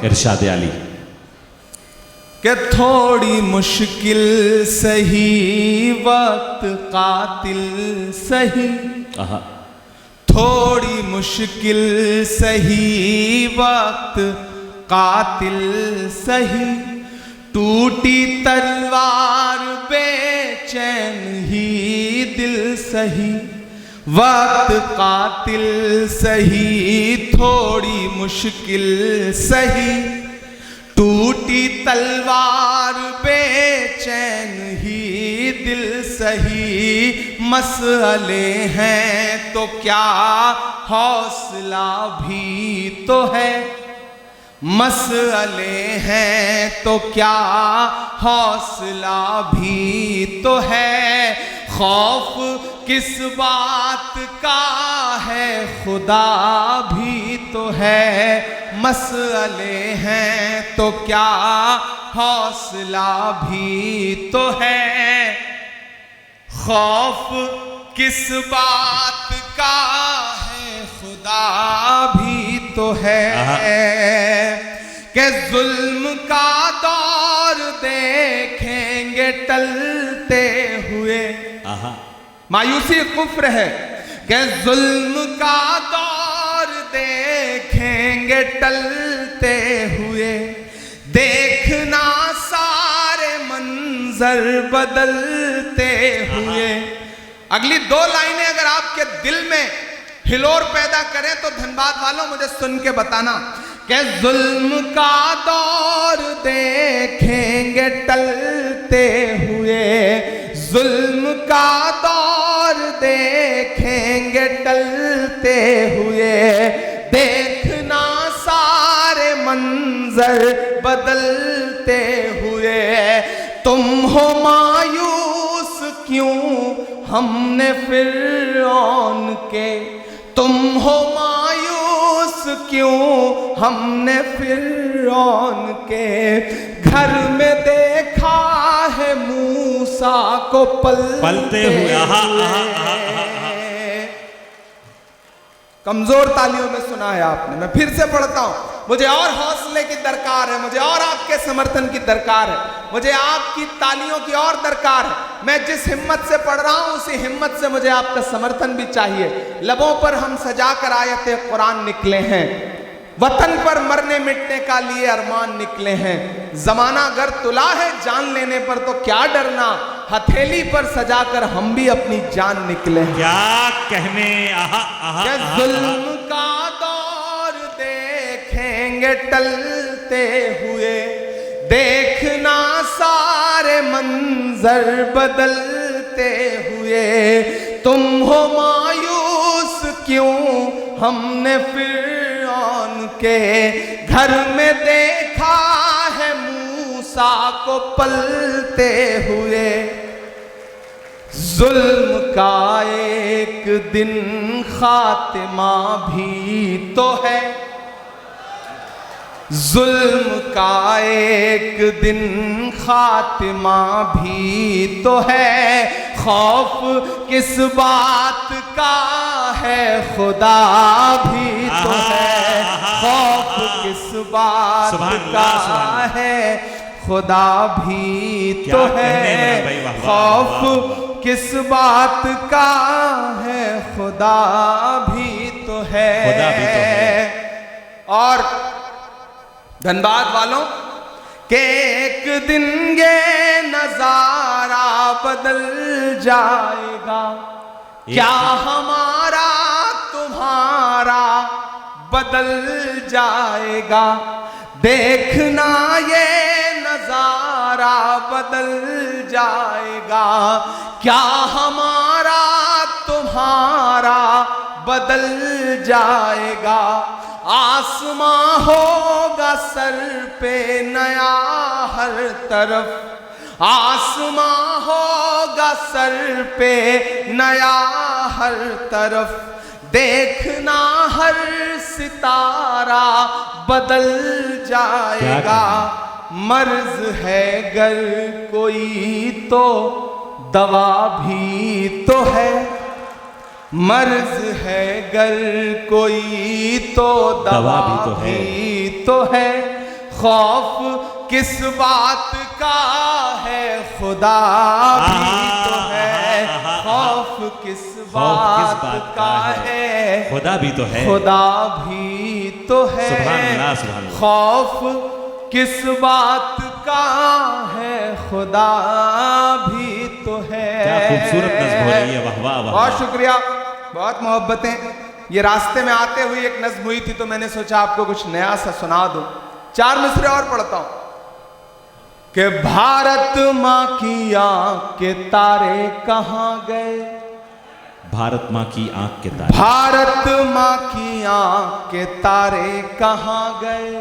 इरशाद आली कि थोड़ी मुश्किल सही वक्त कातिल सही, थोड़ी मुश्किल सही वक्त कातिल सही, टूटी तलवार बेचैन ही दिल सही, वक्त कातिल सही थोड़ी मुश्किल सही, टूटी तलवार बेचैन ही दिल सही, मसले हैं तो क्या हौसला भी तो है, मसले हैं तो क्या हौसला भी तो है, खौफ किस बात का है खुदा भी तो है, मसले हैं तो क्या हौसला भी तो है, खौफ किस बात का है खुदा भी तो है, कि जुल्म का दौर देखेंगे टलते हुए, मायूसी कुफ्र है, कि जुल्म का दौर देखेंगे टलते हुए, देखना सारे मंजर बदलते हुए। अगली दो लाइनें अगर आपके दिल में हिलोर पैदा करें तो धनबाद वालों मुझे सुन के बताना कि जुल्म का दौर देखेंगे टलते हुए, जुल्म का दौर देखेंगे टलते हुए, देखना सारे मंजर बदलते हुए, तुम हो मायूस क्यों हमने फिरौन के, तुम हो मायूस क्यों हमने फिरौन के, घर में देखा है मूसा को पलते हुए। कमजोर तालियों में सुना है आपने, मैं फिर से पढ़ता हूं, मुझे और हौसले की दरकार है, मुझे और आपके समर्थन की दरकार है, मुझे आपकी तालियों की और दरकार है। मैं जिस हिम्मत से पढ़ रहा हूं उसी हिम्मत से मुझे आपका समर्थन भी चाहिए। लबों पर हम सजा कर आयते कुरान निकले हैं, वतन पर मरने मिटने का लिए अरमान निकले हैं, जमाना गर तुला है जान लेने पर तो क्या डरना, हथेली पर सजाकर हम भी अपनी जान निकले हैं। क्या कहने जुल्म का दौर देखेंगे टलते हुए, देखना सारे मंजर बदलते हुए, तुम हो मायूस क्यों हमने फिरौन के, घर में देखा है मूसा को पलते हुए, जुल्म का एक दिन खातिमा भी तो है, जुल्म का एक दिन खातिमा भी तो है, खौफ किस बात का है खुदा भी तो है, खौफ किस बात का है खुदा भी तो है, खौफ किस बात का है खुदा भी तो है। और धनबाद वालों के एक दिन ये नजारा बदल जाएगा, क्या हमारा तुम्हारा बदल जाएगा, देखना ये नजारा बदल जाएगा, क्या हमारा तुम्हारा बदल जाएगा, आसमां होगा सर पे नया हर तरफ, आसमां होगा सर पे नया हर तरफ, देखना हर सितारा बदल जाएगा, मर्ज है गर कोई तो दवा भी तो है, मर्ज है गर कोई तो दवा भी तो है, खौफ किस बात का है, खुदा भी तो है। खौफ किस बात का है, खुदा भी तो है। खुदा भी तो है। सुभान अल्लाह, सुभान अल्लाह। खौफ किस बात का है, खुदा भी तो है। क्या खूबसूरत नज़्म हो रही है, वाह वाह वाह। बहुत शुक्रिया, बहुत मोहब्बतें। ये रास्ते में आते हुए एक नज़्म हुई थी तो मैंने सोचा आपको कुछ नया सा सुना दूं। 4 मिसरे और पढ़ता हूं कि भारत माँ की आंख के तारे कहाँ गए, भारत माँ की आंख के तारे, भारत माँ की आंख के तारे कहाँ गए,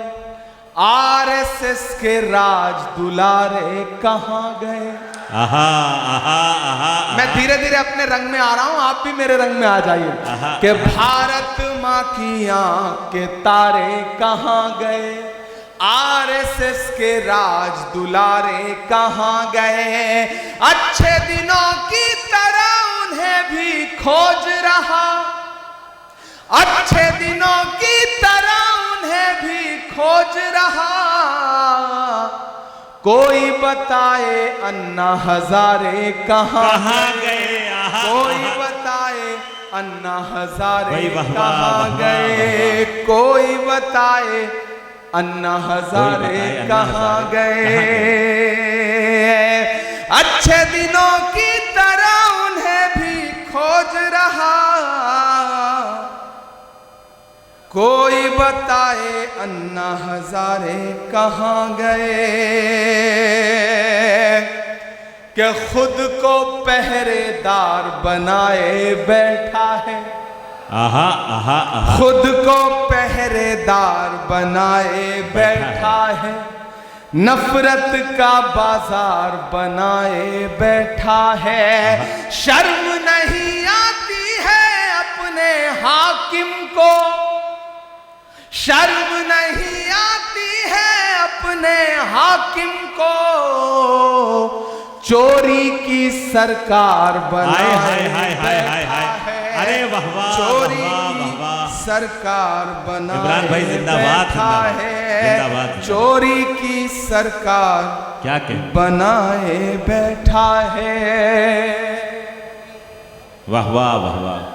आरएसएस के राज दुलारे कहाँ गए। आहा आहा आहा। मैं धीरे धीरे अपने रंग में आ रहा हूं, आप भी मेरे रंग में आ जाइए। कि भारत माँ की आंख के तारे कहाँ गए, आरएसएस के राज दुलारे कहाँ गए। अच्छे दिनों की तरह उन्हें भी खोज रहा, अच्छे दिनों की तरह उन्हें भी खोज रहा। कोई बताए अन्ना हजारे कहाँ गए, कोई बताए अन्ना हजारे कहाँ गए, कोई बताए अन्ना हजारे कहाँ गए। अच्छे दिनों की तरह उन्हें भी खोज रहा, कोई बताए अन्ना हजारे कहाँ गए। कि खुद को पहरेदार बनाए बैठा है, आहा आहा आहा। खुद को पहरेदार बनाए बैठा है, नफरत का बाजार बनाए बैठा है। शर्म नहीं आती है अपने हाकिम को, शर्म नहीं आती है अपने हाकिम को, चोरी की सरकार बनाए हाय हाय हाय हाय हाय। अरे वाह वाह, चोरी वाह वाह। सरकार बनाए इमरान भाई जिंदाबाद, है, चोरी की सरकार क्या कहें, बनाए बैठा है। वाह वाह वाह वाह।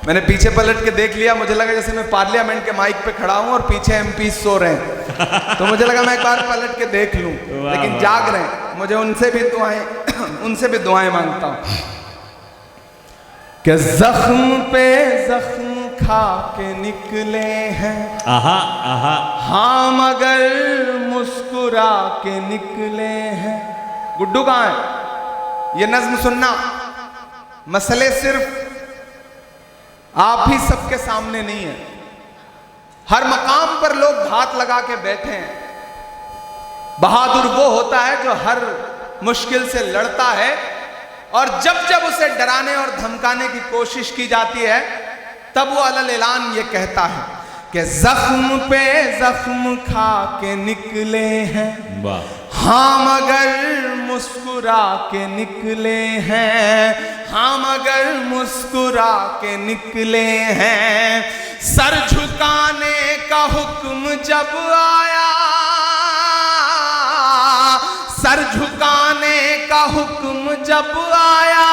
मैंने पीछे पलट के देख लिया, मुझे लगा जैसे मैं पार्लियामेंट के माइक पे खड़ा हूं और पीछे एमपी सो रहे हैं, तो मुझे लगा मैं एक बार पलट के देख लूं, लेकिन जाग रहे हैं। मुझे उनसे भी दुआएं उनसे भी दुआएं मांगता हूं कि जख्म पे जख्म खा के निकले हैं, आहा आहा। हाँ मगर मुस्कुरा के निकले हैं। गुड्डू कहाँ है? ये नज्म सुनना, मसले सिर्फ आप ही सबके सामने नहीं है, हर मकाम पर लोग घात लगा के बैठे हैं। बहादुर वो होता है जो हर मुश्किल से लड़ता है, और जब जब उसे डराने और धमकाने की कोशिश की जाती है तब वो अलल ऐलान ये कहता है कि जख्म पे जख्म खा के निकले हैं, हाँ मगर मुस्कुरा के निकले हैं, हाँ मगर मुस्कुरा के निकले हैं। सर झुकाने का हुक्म जब आया, सर झुकाने का हुक्म जब आया,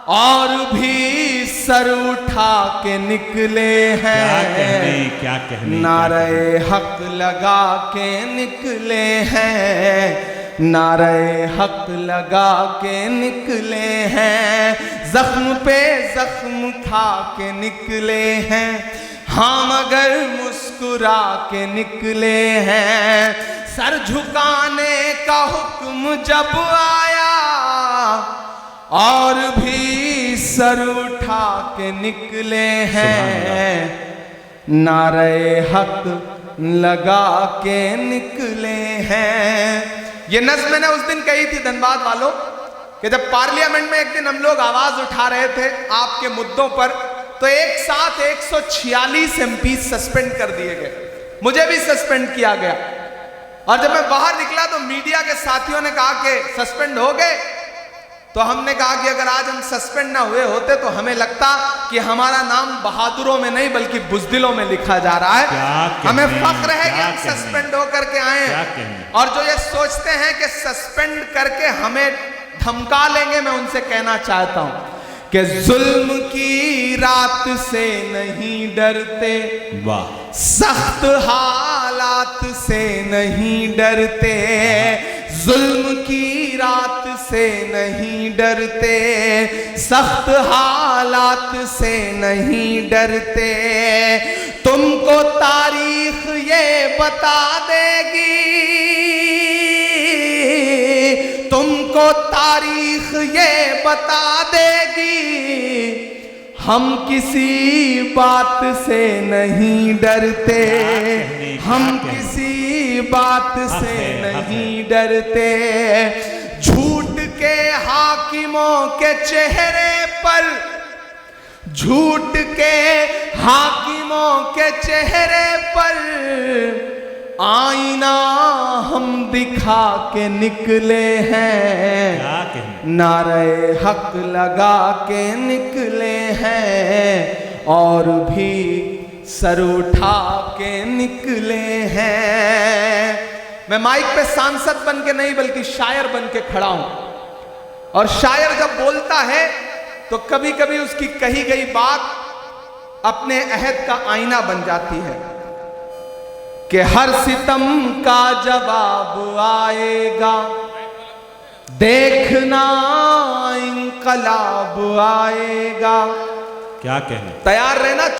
और भी सर उठा के निकले हैं। क्या कहने, नारे हक लगा के निकले हैं, नारे हक लगा के निकले हैं। जख्म पे जख्म खा के निकले हैं, हाँ मगर मुस्कुरा के निकले हैं। सर झुकाने का हुक्म जब आया, और भी सर उठा के निकले हैं। नारे हक लगा के निकले हैं। ये नज़्म मैंने उस दिन कही थी धनबाद वालों कि जब पार्लियामेंट में एक दिन हम लोग आवाज उठा रहे थे आपके मुद्दों पर, तो एक साथ 146 एमपी सस्पेंड कर दिए गए, मुझे भी सस्पेंड किया गया। और जब मैं बाहर निकला तो मीडिया के साथियों ने कहा कि सस्पेंड हो गए, तो हमने कहा कि अगर आज हम सस्पेंड ना हुए होते तो हमें लगता कि हमारा नाम बहादुरों में नहीं बल्कि बुज़दिलों में लिखा जा रहा है। हमें फख्र है कि हम सस्पेंड होकर के आए हैं। और जो ये सोचते हैं कि सस्पेंड करके हमें धमका लेंगे, मैं उनसे कहना चाहता हूं कि जुल्म की रात से नहीं डरते, वाह, सख्त हालात से नहीं डरते, जुल्म की रात से नहीं डरते, सख्त हालात से नहीं डरते। तुमको तारीख ये बता देगी, तुमको तारीख ये बता देगी, हम किसी बात से नहीं डरते, हम किसी बात से नहीं डरते। झूठ के हाकिमों के चेहरे पर, झूठ के हाकिमों के चेहरे पर आईना हम दिखा के निकले हैं, नारे हक लगा के निकले हैं, और भी सर उठा के निकले हैं। मैं माइक पे सांसद बन के नहीं बल्कि शायर बन के खड़ा हूं, और शायर जब बोलता है तो कभी कभी उसकी कही गई बात अपने अहद का आईना बन जाती है कि हर सितम का जवाब आएगा, देखना इंकलाब आएगा। क्या कहना, तैयार रहना।